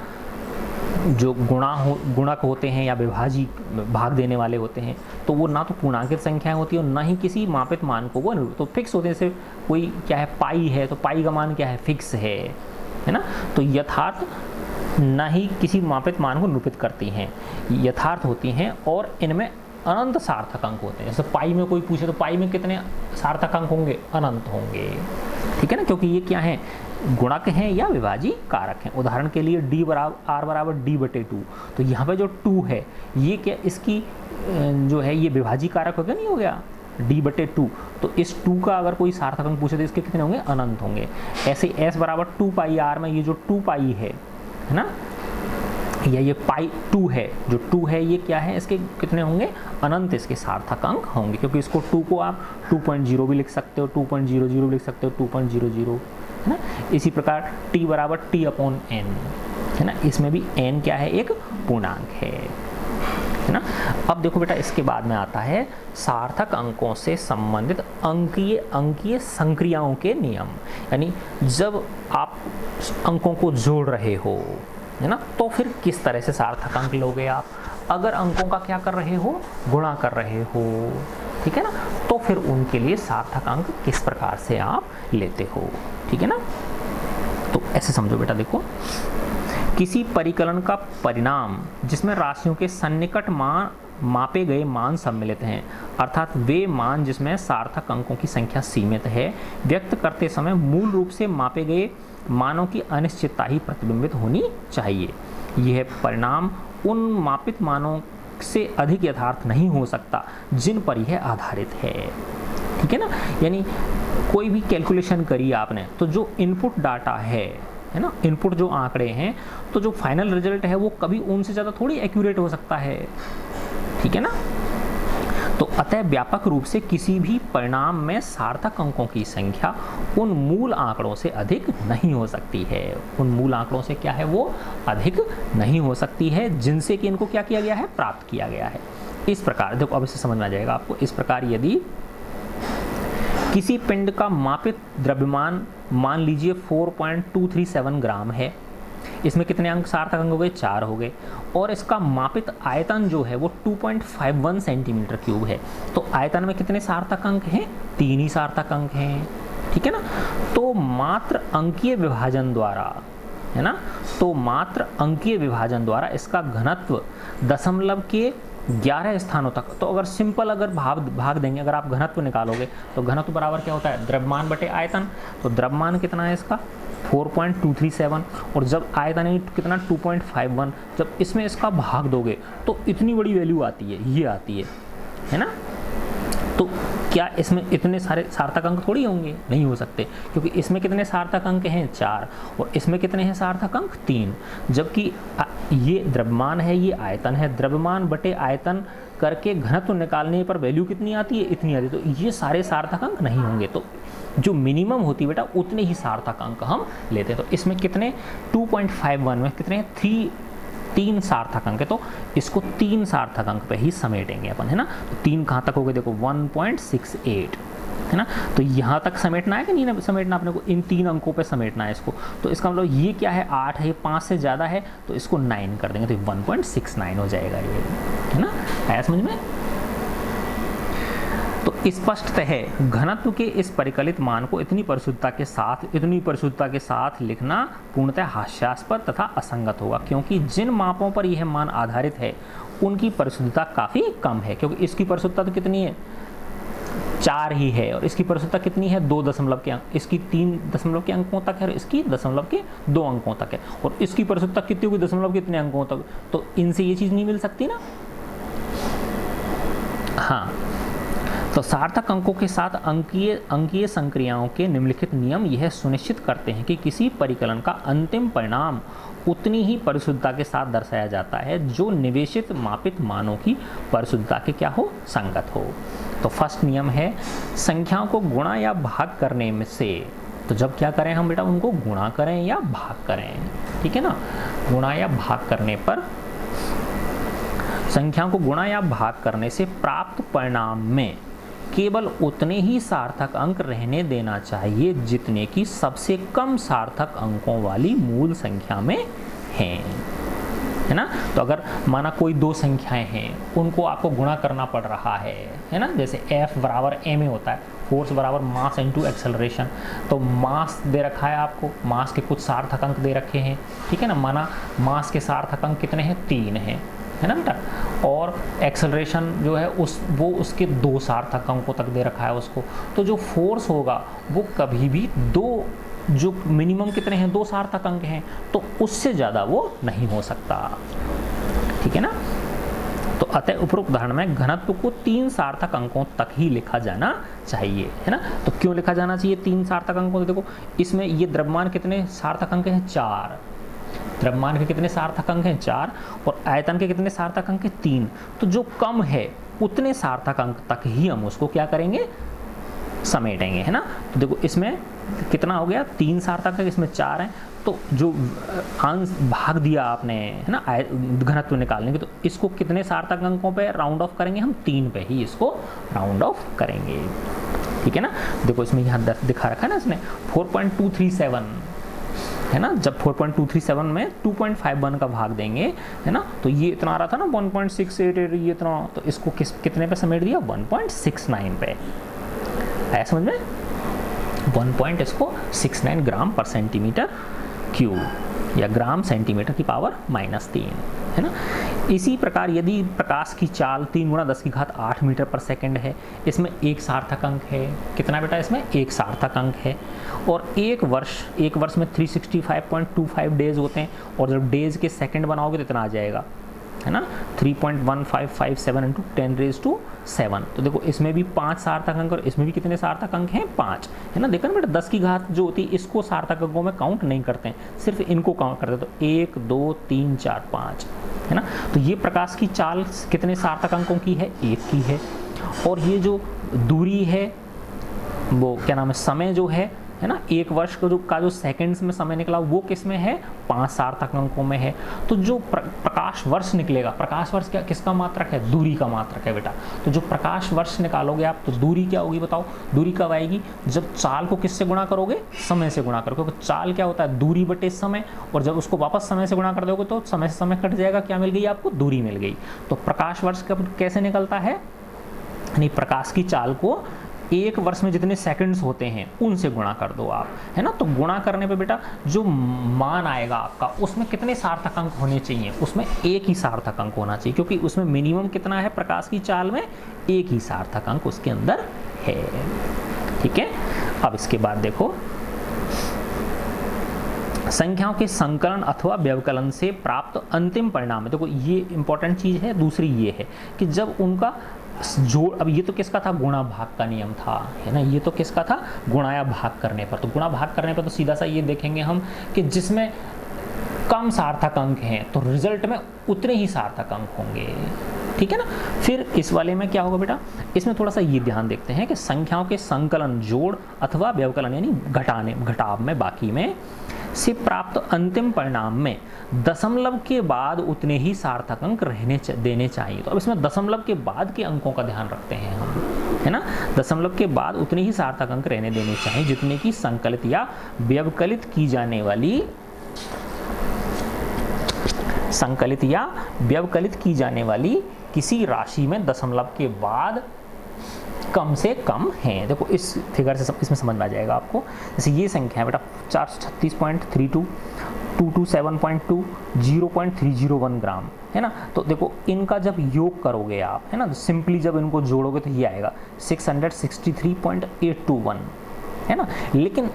जो गुणक होते हैं या विभाजी भाग देने वाले होते हैं, तो वो ना तो पूर्णांकित संख्याएं होती है और ना ही किसी मापित मान को वो तो फिक्स होते हैं। जैसे कोई क्या है, पाई है, तो पाई का मान क्या है, फिक्स है ना। तो यथार्थ ना ही किसी मापित मान को निरूपित करती हैं, यथार्थ होती हैं और इनमें अनंत सार्थक अंक होते हैं। जैसे पाई में कोई पूछे तो पाई में कितने सार्थक अंक होंगे, अनंत होंगे। ठीक है ना, क्योंकि ये क्या है, गुणक हैं या विभाजी कारक हैं। उदाहरण के लिए d बराबर d/2, तो यहाँ पे जो 2 है ये क्या, इसकी जो है ये विभाजी कारक हो गया, नहीं हो गया, d/2। तो इस 2 का अगर कोई सार्थक अंक पूछे तो इसके कितने होंगे, अनंत होंगे। ऐसे s बराबर 2πr में ये जो 2π है ना, या ये पाई 2 है, जो 2 है ये क्या है, इसके कितने होंगे, अनंत इसके सार्थक अंक होंगे। क्योंकि इसको 2 को आप 2.0 भी लिख सकते हो, 2.00 भी लिख सकते हो, 2.00, है ना। इसी प्रकार t बराबर t/n, है ना, इसमें भी n क्या है, एक पूर्णांक है। है ना। अब देखो बेटा, इसके बाद में आता है सार्थक अंकों से संबंधित अंकीय संक्रियाओं के नियम। यानी जब आप अंकों को जोड़ रहे हो, है ना, तो फिर किस तरह से सार्थक अंक लोगे आप। अगर अंकों का क्या कर रहे हो, गुणा कर रहे हो, ठीक है ना, तो फिर उनके लिए सार्थक अंक किस प्रकार से आप लेते हो, ठीक है ना। तो ऐसे समझो बेटा, देखो, किसी परिकलन का परिणाम जिसमें राशियों के सन्निकट मान मापे गए मान सम्मिलित हैं, अर्थात वे मान जिसमें सार्थक अंकों की संख्या सीमित है, व्यक्त करते समय मूल रूप से मापे गए मानों की अनिश्चितता ही प्रतिबिंबित होनी चाहिए। यह परिणाम उन मापित मानों से अधिक यथार्थ नहीं हो सकता जिन पर यह आधारित है, ठीक है ना। यानी कोई भी कैलकुलेशन करी आपने, तो जो इनपुट डाटा है ना, इनपुट जो आंकड़े हैं, तो जो फाइनल रिजल्ट है वो कभी उनसे ज़्यादा थोड़ी एक्यूरेट हो सकता है, ठीक है ना। तो अतः व्यापक रूप से किसी भी परिणाम में सार्थक अंकों की संख्या उन मूल आंकड़ों से अधिक नहीं हो सकती है। उन मूल आंकड़ों से क्या है, वो अधिक नहीं हो सकती है जिनसे कि इनको क्या किया गया है, प्राप्त किया गया है। इस प्रकार देखो, अब इसे समझ में आ जाएगा आपको। इस प्रकार यदि किसी पिंड का मापित द्रव्यमान मान लीजिए 4.237 ग्राम है, इसमें कितने अंक सार्थक अंक हो गए, 4 हो गए, और इसका मापित आयतन जो है वो 2.51 सेंटीमीटर क्यूब है, तो आयतन में कितने सार्थक अंक हैं, 3 ही सार्थक अंक हैं, ठीक है ना। तो मात्र अंकीय विभाजन द्वारा, है ना, तो मात्र अंकीय विभाजन द्वारा इसका घनत्व दशमलव के 11 स्थानों तक, तो अगर सिंपल अगर भाग देंगे, अगर आप घनत्व निकालोगे तो घनत्व बराबर क्या होता है, द्रव्यमान बटे आयतन। तो द्रव्यमान कितना है इसका, 4.237, और जब आयतन है कितना, 2.51, जब इसमें इसका भाग दोगे तो इतनी बड़ी वैल्यू आती है, ये आती है ना। तो क्या इसमें इतने सारे सार्थक अंक थोड़ी होंगे, नहीं हो सकते, क्योंकि इसमें कितने सार्थक अंक हैं, 4, और इसमें कितने हैं सार्थक अंक, 3। जबकि ये द्रव्यमान है, ये आयतन है, द्रव्यमान बटे आयतन करके घनत्व निकालने पर वैल्यू कितनी आती है, इतनी आती है। तो ये सारे सार्थक अंक नहीं होंगे, तो जो मिनिमम होती है बेटा उतने ही सार्थक अंक हम लेते हैं। तो इसमें कितने, 2.51 में कितने, 3 सार्थक अंक है, तो इसको 3 सार्थक अंक पे ही समेटेंगे अपन, है ना। तो 3 कहाँ तक हो गए, देखो 1.68, है ना। तो यहाँ तक समेटना है कि नहीं समेटना, अपने को इन 3 अंकों पे समेटना है इसको। तो इसका मतलब ये क्या है, 8 है, ये 5 से ज़्यादा है, तो इसको 9 कर देंगे, तो 1.69 हो जाएगा ये, है ना। आया समझ में। तो स्पष्टतः घनत्व के इस परिकलित मान को इतनी परिशुद्धता के साथ लिखना पूर्णतः हास्यास्पद तथा असंगत होगा, क्योंकि जिन मापों पर यह मान आधारित है उनकी परिशुद्धता काफ़ी कम है। क्योंकि इसकी परिशुद्धता तो कितनी है, 4 ही है, और इसकी परिशुद्धता कितनी है, 2 दशमलव के अंक, इसकी 3 दशमलव के अंकों तक है, और इसकी दशमलव के 2 अंकों तक है, और इसकी परिशुद्धता कितनी होगी, दशमलव कितने अंकों तक। तो इनसे ये चीज़ नहीं मिल सकती ना। हाँ, तो सार्थक अंकों के साथ अंकीय संक्रियाओं के निम्नलिखित नियम यह सुनिश्चित करते हैं कि किसी परिकलन का अंतिम परिणाम उतनी ही परिशुद्धता के साथ दर्शाया जाता है जो निवेशित मापित मानों की परिशुद्धता के क्या हो, संगत हो। तो फर्स्ट नियम है संख्याओं को गुणा या भाग करने में से, तो जब क्या करें हम बेटा, उनको गुणा करें या भाग करें, ठीक है ना। गुणा या भाग करने पर, संख्याओं को गुणा या भाग करने से प्राप्त परिणाम में केवल उतने ही सार्थक अंक रहने देना चाहिए जितने की सबसे कम सार्थक अंकों वाली मूल संख्या में हैं, है ना। तो अगर माना कोई 2 संख्याएं हैं, उनको आपको गुणा करना पड़ रहा है ना, जैसे F बराबर ma होता है, फोर्स बराबर मास इनटू एक्सेलरेशन। तो मास दे रखा है आपको, मास के कुछ सार्थक अंक दे रखे हैं, ठीक है ना। माना मास के सार्थक अंक कितने हैं, 3 हैं, है ना बेटा, और एक्सेलरेशन जो है वो उसके 2 सार्थक अंकों तक दे रखा है उसको। तो जो फोर्स होगा वो कभी भी 2, जो मिनिमम कितने हैं, 2 सार्थक अंक हैं, तो उससे ज़्यादा वो नहीं हो सकता, ठीक है ना। तो अतः उपरोक्त उदाहरण में घनत्व को 3 सार्थक अंकों तक ही लिखा जाना चाहिए, है ना। तो क्यों लिखा जाना चाहिए 3 सार्थक अंकों, देखो इसमें ये द्रव्यमान कितने सार्थक अंक हैं, 4, द्रव्यमान के कितने सार्थक अंक हैं, 4, और आयतन के कितने सार्थक अंक हैं, 3। तो जो कम है उतने सार्थक अंक तक ही हम उसको क्या करेंगे, समेटेंगे, है ना। तो देखो इसमें कितना हो गया, 3 सार्थक है, इसमें 4 हैं, तो जो अंश भाग दिया आपने है ना घनत्व निकालने के, तो इसको कितने सार्थक अंकों पे राउंड ऑफ करेंगे हम, 3 पे ही इसको राउंड ऑफ करेंगे, ठीक है ना। देखो इसमें यहाँ दिखा रखा है ना इसने 4.237 है ना, जब 4.237 में 2.51 का भाग देंगे है ना, तो ये इतना आ रहा था ना 1.688, ये इतना, तो इसको कितने पे समेट दिया, 1.69 पे, आया समझ में, 1.69 ग्राम पर सेंटीमीटर क्यूब या ग्राम सेंटीमीटर की पावर -3 है ना। इसी प्रकार यदि प्रकाश की चाल 3 × 10⁸ मीटर पर सेकंड है, इसमें एक सार्थक अंक है, कितना बेटा, इसमें एक सार्थक अंक है, और एक वर्ष में 365.25 डेज होते हैं, और जब डेज के सेकंड बनाओगे तो इतना आ जाएगा है ना, 3.1557 × 10⁻⁷ तो देखो इसमें भी 5 सार्थक अंक और इसमें भी कितने सार्थक अंक हैं, 5 है ना। देखो ना बेटा 10 की घात जो होती है इसको सार्थक अंकों में काउंट नहीं करते हैं, सिर्फ इनको काउंट करते हैं, तो 1 2 3 4 5 है ना। तो ये प्रकाश की चाल कितने सार्थक अंकों की है, 1 की है, और ये जो दूरी है वो क्या नाम है, समय जो है ना, 1 वर्ष का जो सेकंड्स में समय निकला वो किस में है, 5 सार्थक अंकों में है। तो जो प्रकाश वर्ष निकलेगा, प्रकाश वर्ष क्या किसका मात्रक है, दूरी का मात्रक है बेटा। तो जो प्रकाश वर्ष निकालोगे आप, तो दूरी क्या होगी बताओ, दूरी कब आएगी, जब चाल को किससे गुणा करोगे, समय से गुणा करोगे, क्योंकि चाल क्या होता है, दूरी बटे समय, और जब उसको वापस समय से गुणा कर दोगे तो समय से समय कट जाएगा, क्या मिल गई आपको, दूरी मिल गई। तो प्रकाश वर्ष कब कैसे निकलता है, यानी प्रकाश की चाल को 1 वर्ष में जितने सेकंड्स होते हैं उनसे गुणा कर दो आप, है ना। तो गुणा करने पे बेटा जो मान आएगा आपका, उसमें कितने सार्थक अंक होने चाहिए, उसमें 1 ही सार्थक अंक होना चाहिए, क्योंकि उसमें मिनिमम कितना है प्रकाश की चाल में, 1 ही सार्थक अंक उसके अंदर है, ठीक है। अब इसके बाद देखो संख्याओं के संकलन अथवा व्यवकलन से प्राप्त अंतिम परिणाम है। देखो ये इंपॉर्टेंट चीज है। दूसरी ये है कि जब उनका जोड़, अब ये तो किसका था, गुणा भाग का नियम था, है ना, ये तो किसका था, गुणा या भाग करने पर। तो गुणा भाग करने पर तो सीधा सा ये देखेंगे हम कि जिसमें कम सार्थक अंक हैं तो रिजल्ट में उतने ही सार्थक अंक होंगे, ठीक है ना। फिर इस वाले में क्या होगा बेटा, इसमें थोड़ा सा ये ध्यान देखते हैं कि संख्याओं के संकलन, जोड़ अथवा व्यवकलन यानी घटाव में, बाकी में से प्राप्त अंतिम परिणाम में दशमलव के बाद उतने ही सार्थक अंक देने चाहिए। तो अब इसमें दशमलव के बाद के अंकों का ध्यान रखते हैं हम, है ना। दशमलव के बाद उतने ही सार्थक अंक रहने देने चाहिए जितने की संकलित या व्यवकलित की जाने वाली किसी राशि में दशमलव के बाद कम से कम हैं। देखो इस फिगर से इसमें समझ में आ जाएगा आपको। जैसे ये संख्या है बेटा 436.32, 227.2, 0.301 ग्राम, है ना। तो देखो इनका जब योग करोगे आप, है ना, तो सिंपली जब इनको जोड़ोगे तो ये आएगा 663.821, है ना। लेकिन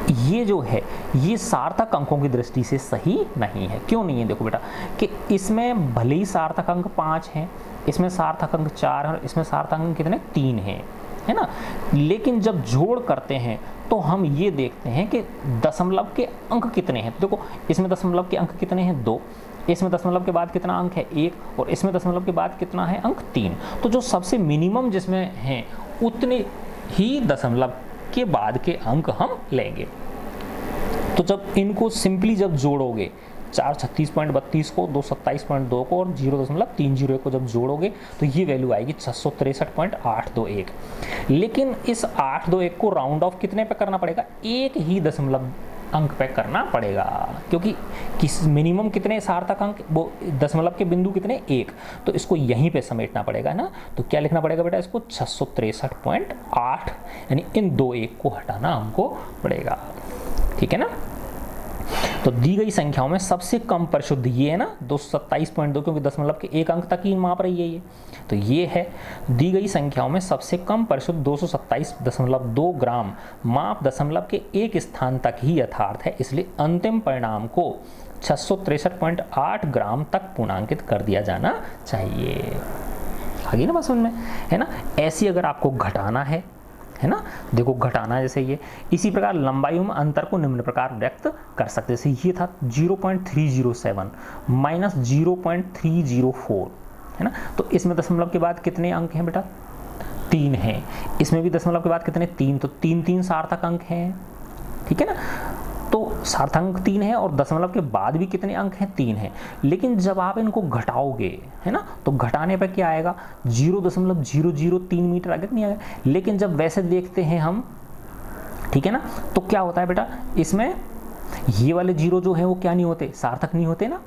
ये जो है ये सार्थक अंकों की दृष्टि से सही नहीं है। क्यों नहीं है, देखो बेटा कि इसमें भले ही सार्थक अंक 5 हैं, इसमें सार्थक अंक 4 है और इसमें सार्थक अंक कितने 3 हैं, है ना। लेकिन जब जोड़ करते हैं तो हम ये देखते हैं कि दशमलव के अंक कितने हैं। देखो इसमें दशमलव के अंक कितने हैं 2, इसमें दशमलव के बाद कितना अंक है 1, और इसमें दशमलव के बाद कितना है अंक 3। तो जो सबसे मिनिमम जिसमें हैं उतने ही दशमलव के बाद के अंक हम लेंगे। तो जब इनको सिंपली जब जोड़ोगे 436.32 को 227.2 को और 0.301 को जब जोड़ोगे तो ये वैल्यू आएगी 663.821। लेकिन इस 821 को राउंड ऑफ कितने पे करना पड़ेगा, 1 ही दशमलव अंक पे करना पड़ेगा, क्योंकि किस मिनिमम कितने सार्थक अंक, वो दशमलव के बिंदु कितने 1, तो इसको यहीं पे समेटना पड़ेगा ना। तो क्या लिखना पड़ेगा बेटा, इसको 663.8, यानी इन 2 1 को हटाना हमको पड़ेगा, ठीक है ना। तो दी गई संख्याओं में सबसे कम परिशुद्ध ये है ना 227.2, क्योंकि दशमलव के 1 अंक तक ही माप रही है ये, तो ये है। दी गई संख्याओं में सबसे कम परिशुद्ध 227.2 ग्राम माप दशमलव के 1 स्थान तक ही यथार्थ है, इसलिए अंतिम परिणाम को 663.8 ग्राम तक पूर्णांकित कर दिया जाना चाहिए। आगे ना बात समझ में, है ना। ऐसी अगर आपको घटाना है ना, देखो घटाना जैसे ये, इसी प्रकार लंबाइयों में अंतर को निम्न प्रकार व्यक्त कर सकते, जैसे ये था 0.307 माइनस 0.304, है ना। तो इसमें दशमलव के बाद कितने अंक हैं बेटा, 3 हैं। इसमें भी दशमलव के बाद कितने 3, तो 3 सार्थक अंक हैं, ठीक है ना। तो सार्थक अंक 3 है और दशमलव के बाद भी कितने अंक हैं, 3 हैं। लेकिन जब आप इनको घटाओगे, है ना, तो घटाने पर क्या आएगा, 0.003 मीटर आगे नहीं आएगा। लेकिन जब वैसे देखते हैं हम, ठीक है ना, तो क्या होता है बेटा, इसमें ये वाले जीरो जो है वो क्या नहीं होते, सार्थक नहीं होते ना।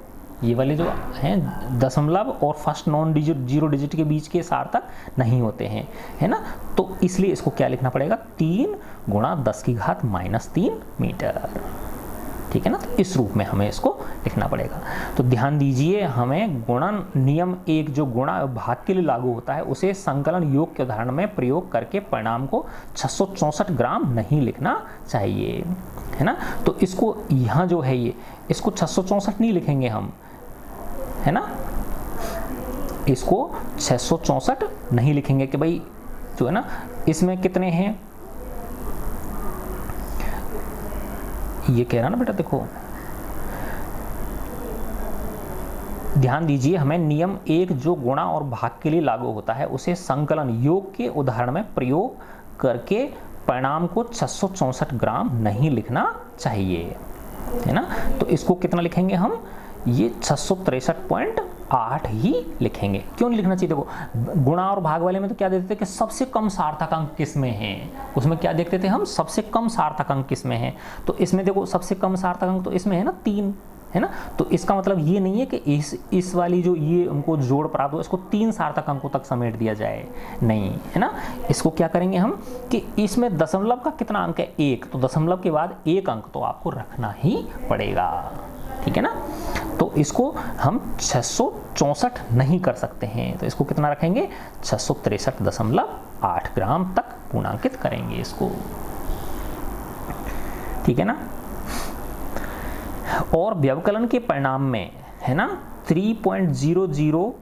ये वाले जो हैं दशमलव और फर्स्ट नॉन डिजिट 0 डिजिट के बीच के सार्थक नहीं होते हैं, है ना। तो इसलिए इसको क्या लिखना पड़ेगा, 3 गुणा 10⁻³ मीटर, ठीक है ना। तो इस रूप में हमें इसको लिखना पड़ेगा। तो ध्यान दीजिए, हमें गुणन नियम 1 जो गुणा भाग के लिए लागू होता है उसे संकलन योग के उदाहरण में प्रयोग करके परिणाम को 664 ग्राम नहीं लिखना चाहिए, है ना। तो इसको यहाँ जो है ये, इसको 664 नहीं लिखेंगे हम, है ना, इसको 664 नहीं लिखेंगे कि भाई जो है ना इसमें कितने हैं, ये कह रहा ना बेटा, देखो ध्यान दीजिए, हमें नियम 1 जो गुणा और भाग के लिए लागू होता है उसे संकलन योग के उदाहरण में प्रयोग करके परिणाम को 664 ग्राम नहीं लिखना चाहिए, है ना। तो इसको कितना लिखेंगे हम, ये 663.8 ही लिखेंगे। क्यों नहीं लिखना चाहिए, देखो गुणा और भाग वाले में तो क्या देखते थे कि सबसे कम सार्थक अंक किसमें है, उसमें क्या देखते थे हम, सबसे कम सार्थक अंक किसमें है। तो इसमें देखो सबसे कम सार्थक अंक तो इसमें है ना 3, है ना। तो इसका मतलब ये नहीं है कि इस वाली जो ये हमको जोड़ प्राप्त हो इसको 3 सार्थक अंकों तक समेट दिया जाए, नहीं, है ना। इसको क्या करेंगे हम कि इसमें दशमलव का कितना अंक है, 1, तो दशमलव के बाद 1 अंक तो आपको रखना ही पड़ेगा, ठीक है ना। तो इसको हम 664 नहीं कर सकते हैं, तो इसको कितना रखेंगे, 663.8 ग्राम तक पूर्णांकित करेंगे इसको, ठीक है ना। और व्यवकलन के परिणाम में, है ना, 3.00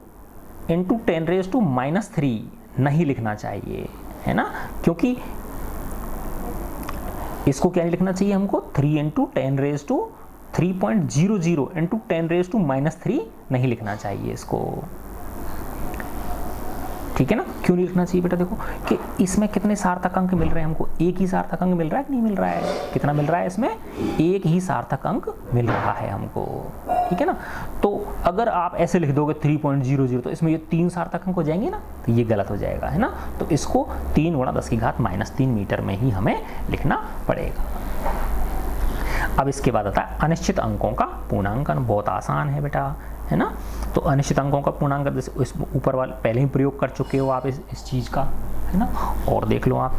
× 10⁻³ नहीं लिखना चाहिए, है ना, क्योंकि इसको क्या नहीं लिखना चाहिए हमको, 3.00 × 10⁻³ नहीं लिखना चाहिए इसको, ठीक है ना। क्यों नहीं लिखना चाहिए बेटा, देखो कि इसमें कितने सार्थक अंक मिल रहे हैं हमको, एक ही सार्थक अंक मिल रहा है कि नहीं मिल रहा है, कितना मिल रहा है, इसमें एक ही सार्थक अंक मिल रहा है हमको, ठीक है ना। तो अगर आप ऐसे लिख दोगे 3.00 तो इसमें ये 3 सार्थक अंक हो जाएंगे ना, तो ये गलत हो जाएगा, है ना। तो इसको 3 × 10⁻³ मीटर में ही हमें लिखना पड़ेगा। अब इसके बाद आता है अनिश्चित अंकों का पूर्णांकन। बहुत आसान है बेटा, है ना। तो अनिश्चित अंकों का पूर्णांकन जैसे इस ऊपर वाले पहले ही प्रयोग कर चुके हो आप इस चीज़ का, है ना। और देख लो आप,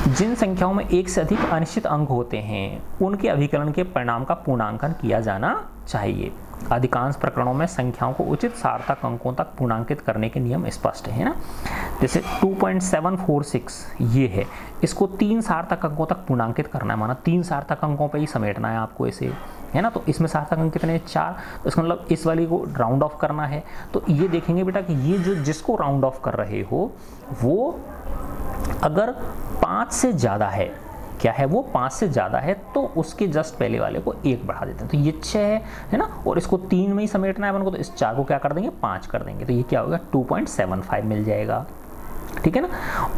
जिन संख्याओं में एक से अधिक अनिश्चित अंक होते हैं उनके अभिकलन के परिणाम का पूर्णांकन किया जाना चाहिए। अधिकांश प्रकरणों में संख्याओं को उचित सार्थक अंकों तक पूर्णांकित करने के नियम स्पष्ट है ना। जैसे 2.746 ये है, इसको 3 सार्थक अंकों तक पूर्णांकित करना है, माना 3 सार्थक अंकों पे ही समेटना है आपको इसे, है ना। तो इसमें सार्थक अंक कितने, 4, तो इसका मतलब इस वाली को राउंड ऑफ करना है। तो ये देखेंगे बेटा कि ये जो जिसको राउंड ऑफ कर रहे हो वो अगर 5 से ज़्यादा है, क्या है वो 5 से ज़्यादा है, तो उसके जस्ट पहले वाले को 1 बढ़ा देते हैं। तो ये 6 है ना, और इसको 3 में ही समेटना है अपन को, तो इस 4 को क्या कर देंगे, 5 कर देंगे, तो ये क्या होगा 2.75 मिल जाएगा, ठीक है ना।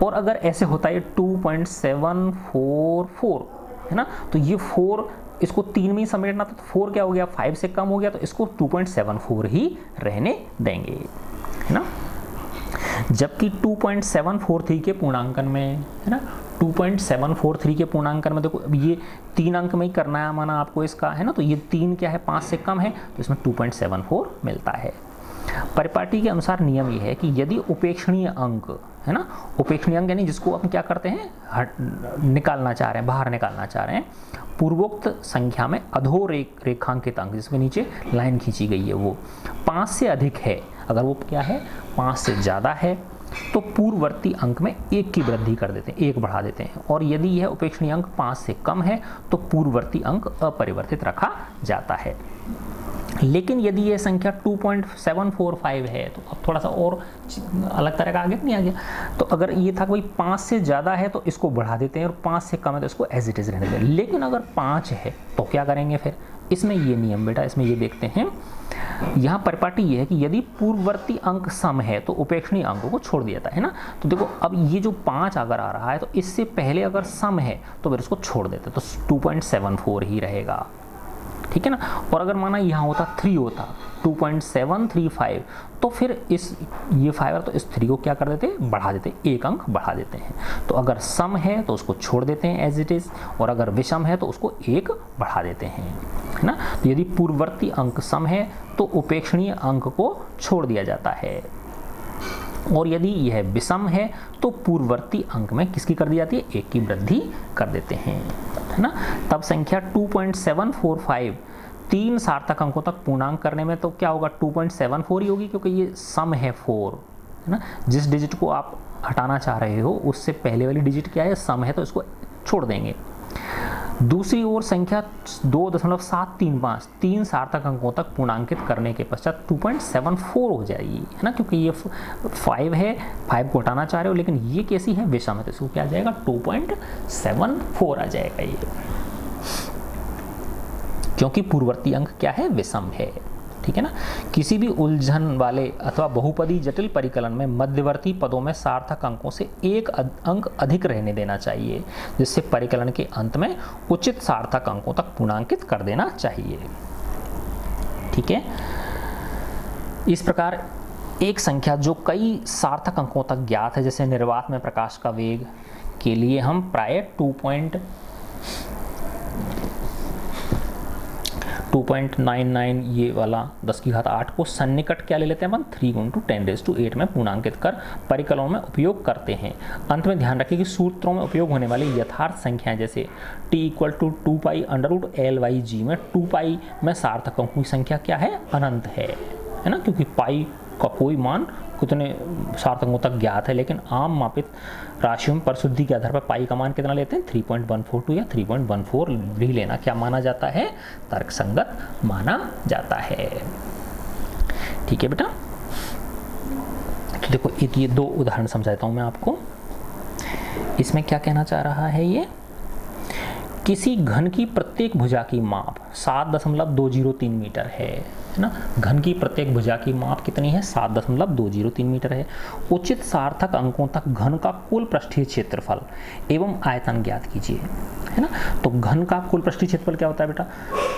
और अगर ऐसे होता है 2.744 है ना, तो ये 4 इसको 3 में ही समेटना था, तो 4 क्या हो गया, 5 से कम हो गया, तो इसको 2.74 ही रहने देंगे, है ना। जबकि 2.743 के पूर्णांकन में, है ना, 2.743 के पूर्णांकन में देखो अब ये 3 अंक में ही करना है माना आपको इसका, है ना। तो ये 3 क्या है, 5 से कम है, तो इसमें 2.74 मिलता है। परिपाटी के अनुसार नियम ये है कि यदि उपेक्षणीय अंक, है ना, उपेक्षणीय अंक यानी जिसको हम क्या करते हैं, निकालना चाह रहे हैं, बाहर निकालना चाह रहे हैं, पूर्वोक्त संख्या में अधो रेखांकित अंक जिसके नीचे लाइन खींची गई है वो 5 से अधिक है, अगर वो क्या है 5 से ज़्यादा है, तो पूर्ववर्ती अंक में 1 की वृद्धि कर देते हैं, 1 बढ़ा देते हैं। और यदि यह उपेक्षणीय अंक 5 से कम है तो पूर्ववर्ती अंक अपरिवर्तित रखा जाता है। लेकिन यदि यह संख्या 2.745 है तो अब थोड़ा सा और अलग तरह का आगे नहीं आ गया। तो अगर ये था कोई 5 से ज़्यादा है तो इसको बढ़ा देते हैं, और 5 से कम है तो इसको एज इट इज़ रहने देते हैं। लेकिन अगर 5 है तो क्या करेंगे फिर, इसमें ये नियम बेटा, इसमें ये देखते हैं यहाँ परिपाटी ये है कि यदि पूर्ववर्ती अंक सम है तो उपेक्षणीय अंकों को छोड़ दिया जाता है ना। तो देखो अब ये जो 5 अगर आ रहा है तो इससे पहले अगर सम है तो फिर इसको छोड़ देते, तो 2.74 ही रहेगा, ठीक है ना। और अगर माना यहाँ होता 3 होता 2.735, तो फिर इस ये 5 तो इस 3 को क्या कर देते, बढ़ा देते, एक अंक बढ़ा देते हैं। तो अगर सम है तो उसको छोड़ देते हैं एज इट इज, और अगर विषम है तो उसको एक बढ़ा देते हैं, है ना। तो यदि पूर्ववर्ती अंक सम है तो उपेक्षणीय अंक को छोड़ दिया जाता है, और यदि यह विषम है तो पूर्ववर्ती अंक में किसकी कर दी जाती है, एक की वृद्धि कर देते हैं, है ना। तब संख्या 2.745 3 सार्थक अंकों तक पूर्णांक करने में तो क्या होगा, 2.74 ही होगी, क्योंकि ये सम है 4, है ना। जिस डिजिट को आप हटाना चाह रहे हो उससे पहले वाली डिजिट क्या है, सम है, तो इसको छोड़ देंगे। दूसरी ओर संख्या 2.735 3 सार्थक अंकों तक पूर्णांकित करने के पश्चात 2.74 हो जाएगी, है ना, क्योंकि ये 5 है, 5 को हटाना चाह रहे हो, लेकिन ये कैसी है, विषम है, तो इसको क्या आ जाएगा, 2.74 आ जाएगा ये, क्योंकि पूर्ववर्ती अंक क्या है, विषम है, ठीक है ना। किसी भी उलझन वाले अथवा बहुपदी जटिल परिकलन में मध्यवर्ती पदों में सार्थक अंकों से एक अंक अधिक रहने देना चाहिए, जिससे परिकलन के अंत में उचित सार्थक अंकों तक पूर्णांकित कर देना चाहिए, ठीक है। इस प्रकार एक संख्या जो कई सार्थक अंकों तक ज्ञात है, जैसे निर्वात में प्रकाश का वेग के लिए हम प्राय 2.99 ये वाला 10 की घात 8 को सन्निकट क्या ले लेते हैं अपन, 3 × 10⁸ में पूर्णांकित कर परिकलों में उपयोग करते हैं। अंत में ध्यान रखें कि सूत्रों में उपयोग होने वाली यथार्थ संख्याएं जैसे t = 2π√L/g में 2π में सार्थक अंकों की संख्या क्या है, अनंत है ना, क्योंकि पाई का कोई मान कितने सार्थकों तक ज्ञात है, लेकिन आम मापित राशियों में परिशुद्धि के आधार पर पाई का मान कितना लेते हैं, 3.142 या 3.14 भी लेना क्या माना जाता है, तर्कसंगत माना जाता है, ठीक है बेटा। तो देखो एक ये 2 उदाहरण समझाता हूं मैं आपको। इसमें क्या कहना चाह रहा है, ये किसी घन की प्रत्येक भुजा की माप 7.203 मीटर है ना। घन की प्रत्येक भुजा की माप कितनी है, 7.203 मीटर है। उचित सार्थक अंकों तक घन का कुल पृष्ठीय क्षेत्रफल एवं आयतन ज्ञात कीजिए, है ना। तो घन का कुल पृष्ठीय क्षेत्रफल क्या होता है बेटा,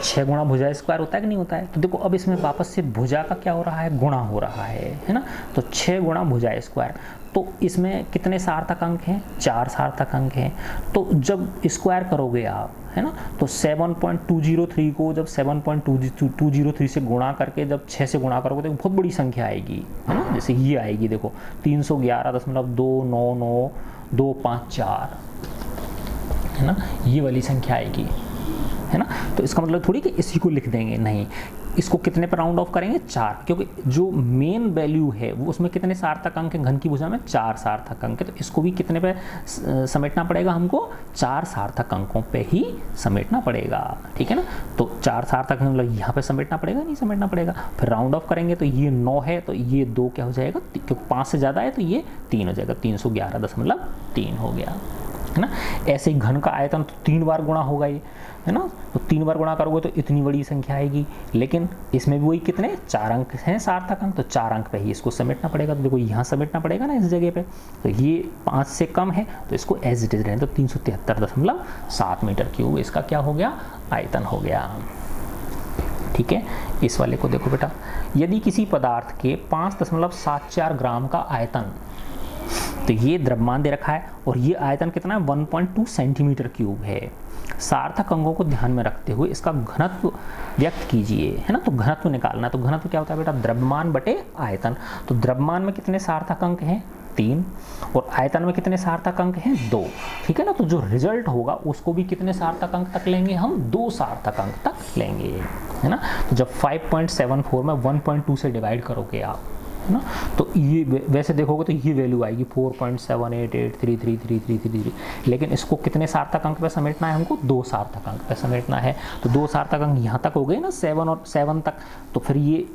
6 गुणा भुजा स्क्वायर होता है कि नहीं होता है। तो देखो अब इसमें वापस से भुजा का क्या हो रहा है, गुणा हो रहा है ना। तो 6 गुणा भुजा स्क्वायर, तो इसमें कितने सार्थक अंक हैं, 4 सार्थक अंक हैं। तो जब स्क्वायर करोगे आप, है ना, तो 7.203 को जब 7.203 से गुणा करके जब 6 से गुणा करोगे तो बहुत बड़ी संख्या आएगी, है ना। जैसे ये आएगी देखो 311.2954, है ना, ये वाली संख्या आएगी, है ना। तो इसका मतलब थोड़ी कि इसी को लिख देंगे, नहीं, इसको कितने पर राउंड ऑफ करेंगे, 4, क्योंकि जो मेन वैल्यू है वो उसमें कितने सार्थक अंक हैं, घन की भुजा में 4 सार्थक अंक है, तो इसको भी कितने पे समेटना पड़ेगा हमको, 4 सार्थक अंकों पे ही समेटना पड़ेगा, ठीक है ना। तो 4 सार्थक अंक मतलब यहाँ पे समेटना पड़ेगा, नहीं समेटना पड़ेगा। फिर राउंड ऑफ करेंगे तो ये 9 है, तो ये 2 क्या हो जाएगा, क्योंकि 5 से ज़्यादा है तो ये 3 हो जाएगा, 311.3 हो गया, है ना। ऐसे ही घन का आयतन तो 3 बार गुणा होगा ये, है ना। तो 3 बार गुणा करोगे तो इतनी बड़ी संख्या आएगी, लेकिन इसमें भी वही कितने 4 अंक हैं, सार्थक अंक, तो 4 अंक पे ही इसको समेटना पड़ेगा। तो देखो यहाँ समेटना पड़ेगा ना इस जगह पे, तो ये 5 से कम है तो इसको एज इट इज रहने, तो 373.7 मीटर क्यूब इसका क्या हो गया, आयतन हो गया, ठीक है। इस वाले को देखो बेटा, यदि किसी पदार्थ के 5.74 ग्राम का आयतन, तो ये द्रव्यमान दे रखा है और ये आयतन कितना है, 1.2 सेंटीमीटर क्यूब है। सार्थक अंकों को ध्यान में रखते हुए इसका घनत्व व्यक्त कीजिए, है ना। तो घनत्व निकालना है, तो घनत्व क्या होता है बेटा, द्रव्यमान बटे आयतन। तो द्रव्यमान में कितने सार्थक अंक हैं, 3, और आयतन में कितने सार्थक अंक हैं, 2, ठीक है ना। तो जो रिजल्ट होगा उसको भी कितने सार्थक अंक तक लेंगे हम, 2 सार्थक अंक तक लेंगे, है ना। तो जब 5.74 में 1.2 से डिवाइड करोगे आप, है ना, तो ये वैसे देखोगे तो ये वैल्यू आएगी 4.78833333, लेकिन इसको कितने सार्थक अंक पे समेटना है हमको, 2 सार्थक अंक पे समेटना है। तो 2 सार्थक अंक यहाँ तक हो गए ना, 7 और 7 तक, तो फिर ये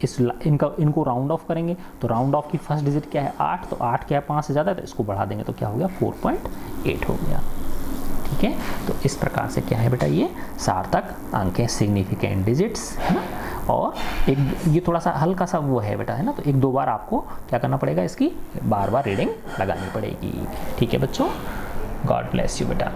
इनको राउंड ऑफ करेंगे, तो राउंड ऑफ की फर्स्ट डिजिट क्या है, 8, तो 8 क्या है, 5 से ज़्यादा है, तो इसको बढ़ा देंगे तो क्या हो गया, 4.8 हो गया, ठीक है। तो इस प्रकार से क्या है बेटा, ये सार्थक अंक है, सिग्निफिकेंट डिजिट्स, है ना। और एक ये थोड़ा सा हल्का सा वो है बेटा, है ना, तो एक दो बार आपको क्या करना पड़ेगा, इसकी बार बार रीडिंग लगानी पड़ेगी। ठीक है बच्चों, गॉड ब्लेस यू बेटा।